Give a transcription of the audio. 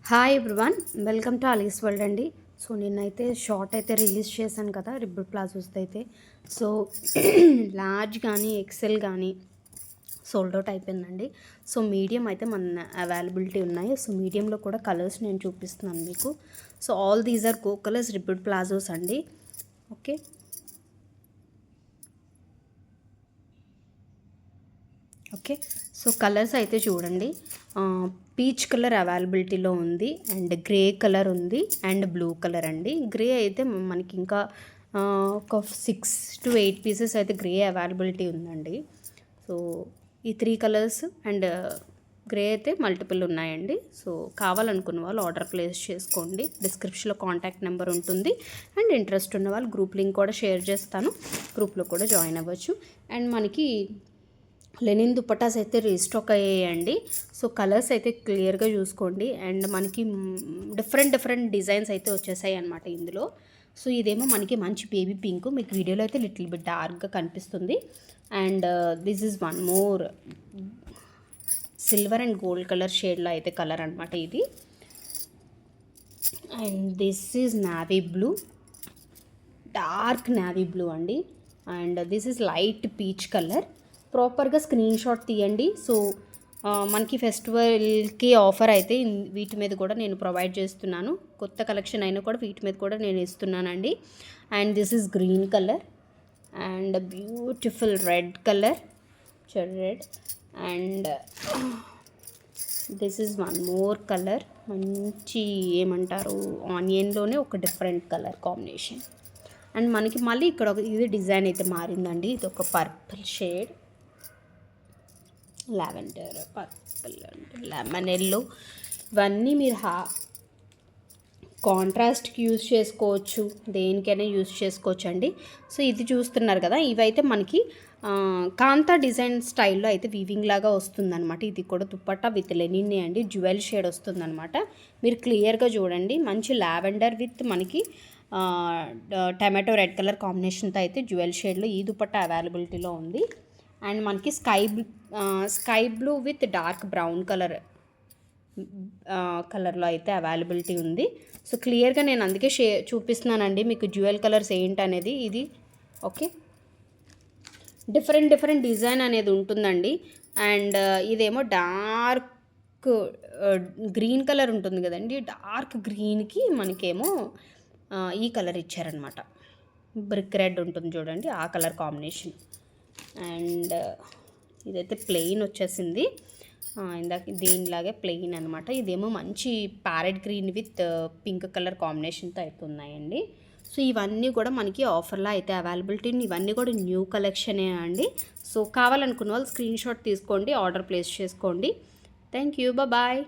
Hi everyone, welcome to Ali's world అండి. So నేనైతే short అయితే రిలీజ్ చేశాను కదా రిబ్బర్ ప్లాజోస్ది అయితే. సో లార్జ్ కానీ ఎక్సెల్ కానీ సోల్డ్ అవుట్ అయిపోయిందండి. సో మీడియం అయితే మన అవైలబిలిటీ ఉన్నాయి. సో మీడియంలో కూడా కలర్స్ నేను చూపిస్తున్నాను మీకు. So all these are co colours rubber palazzos అండి. Okay, okay. సో కలర్స్ అయితే చూడండి, పీచ్ కలర్ అవైలబిలిటీలో ఉంది, అండ్ గ్రే కలర్ ఉంది, అండ్ బ్లూ కలర్ అండి. గ్రే అయితే మనకి ఇంకా ఒక 6 to 8 పీసెస్ అయితే గ్రే అవైలబిలిటీ ఉందండి. సో ఈ 3 కలర్స్ అండ్ గ్రే అయితే మల్టిపుల్ ఉన్నాయండి. సో కావాలనుకున్న వాళ్ళు ఆర్డర్ ప్లేస్ చేసుకోండి. డిస్క్రిప్షన్లో కాంటాక్ట్ నెంబర్ ఉంటుంది, అండ్ ఇంట్రెస్ట్ ఉన్న వాళ్ళు గ్రూప్ లింక్ కూడా షేర్ చేస్తాను, గ్రూప్లో కూడా జాయిన్ అవ్వచ్చు. అండ్ మనకి లెనిన్ దుపట్టాస్ అయితే రీస్టాక్ అయ్యాయండి. సో కలర్స్ అయితే క్లియర్గా చూసుకోండి, అండ్ మనకి డిఫరెంట్ డిజైన్స్ అయితే వచ్చేసాయి అనమాట ఇందులో. సో ఇదేమో మనకి మంచి బేబీ పింక్, మీకు వీడియోలో అయితే లిటిల్ బిట్ డార్క్గా కనిపిస్తుంది. And this is one more silver and gold colour షేడ్లో అయితే కలర్ అనమాట ఇది. And this is navy blue, dark navy blue అండి. And this is light peach colour. ప్రాపర్గా స్క్రీన్ షాట్ తీయండి. సో మనకి ఫెస్టివల్కి ఆఫర్ అయితే వీటి మీద కూడా నేను ప్రొవైడ్ చేస్తున్నాను. కొత్త కలెక్షన్ అయినా కూడా వీటి మీద కూడా నేను ఇస్తున్నానండి. And this is green colour and beautiful red colour, red. And this is one more colour, మంచి ఏమంటారు ఆనియన్లోనే ఒక డిఫరెంట్ కలర్ కాంబినేషన్. అండ్ మనకి మళ్ళీ ఇక్కడ ఇది డిజైన్ అయితే మారిందండి. ఇది ఒక purple shade, lavender, purple, lemon yellow. ఇవన్నీ మీరు కాంట్రాస్ట్కి యూజ్ చేసుకోవచ్చు, దేనికైనా యూజ్ చేసుకోవచ్చు అండి. సో ఇది చూస్తున్నారు కదా, ఇవైతే మనకి కాంతా డిజైన్ స్టైల్లో అయితే వీవింగ్ లాగా వస్తుందన్నమాట. ఇది కూడా దుపట్టా విత్ లెనిన్ అండి, జ్యువెల్ షేడ్ వస్తుందన్నమాట. మీరు క్లియర్గా చూడండి, మంచి లావెండర్ విత్ మనకి టమాటో రెడ్ కలర్ కాంబినేషన్తో అయితే జ్యువెల్ షేడ్లో ఈ దుపట్టా అవైలబిలిటీలో ఉంది. అండ్ మనకి sky blue with dark brown కలర్లో అయితే అవైలబిలిటీ ఉంది. సో క్లియర్గా నేను అందుకే చూపిస్తున్నానండి మీకు జ్యువెల్ కలర్స్ ఏంటనేది. ఇది ఓకే, డిఫరెంట్ డిజైన్ అనేది ఉంటుందండి. అండ్ ఇదేమో డార్క్ గ్రీన్ కలర్ ఉంటుంది కదండి, డార్క్ గ్రీన్కి మనకేమో ఈ కలర్ ఇచ్చారనమాట, బ్రిక్ రెడ్ ఉంటుంది చూడండి, ఆ కలర్ కాంబినేషన్. అండ్ ఇదైతే ప్లెయిన్ వచ్చేసింది, ఇందాక దీనిలాగే ప్లెయిన్ అనమాట. ఇదేమో మంచి parrot green with pink colour కాంబినేషన్తో అయితే ఉన్నాయండి. సో ఇవన్నీ కూడా మనకి ఆఫర్లో అయితే అవైలబిలిటీ, ఇవన్నీ కూడా న్యూ కలెక్షనే అండి. సో కావాలనుకున్న వాళ్ళు స్క్రీన్ షాట్ తీసుకోండి, ఆర్డర్ ప్లేస్ చేసుకోండి. Thank you, bye.